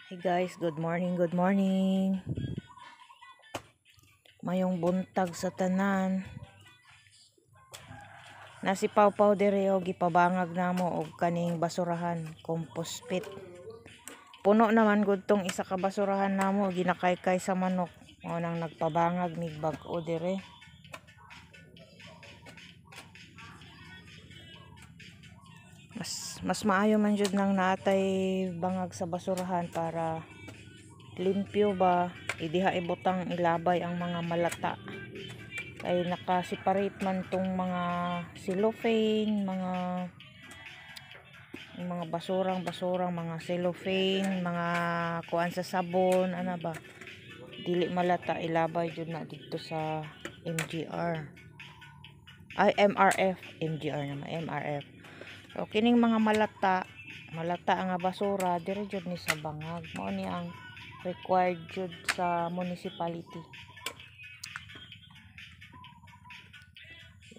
Hey guys, good morning, good morning. Mayong buntag sa tanan. Nasipaw-paw diri og gipabangag namo og kaning basurahan, compost pit. Puno naman gud tong isa ka basurahan namo ginakaykay sa manok. Mao nang nagpabangag mig bag-o diri. Mas maayo man jud nang naatay bangag sa basurahan para limpyo ba, idiha ibutang ilabay ang mga malata. Ay naka-separate man tong mga cellophane, mga basurang mga cellophane, mga kuan sa sabon, ana ba? Dili malata ilabay jud na dito sa MGR. Ay MRF naman, MRF. So kining mga malata nga basura diri jud ni sa bangag. Mao ni ang required jud sa municipality.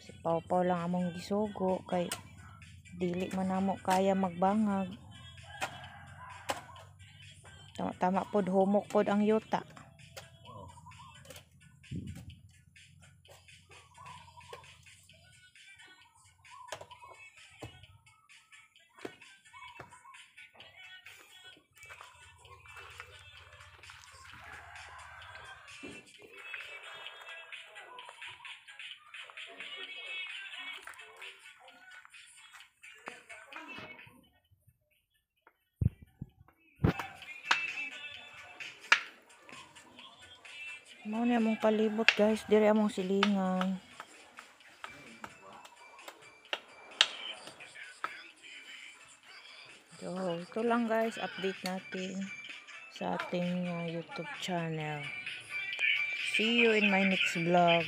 Si Pawpaw lang among gisugo kay dili man namo kaya magbangag. Tama pod, humok pod ang yuta. Mao ni among palibot guys, diri among silingan. So, ito lang guys, update natin sa ating YouTube channel. See you in my next vlog.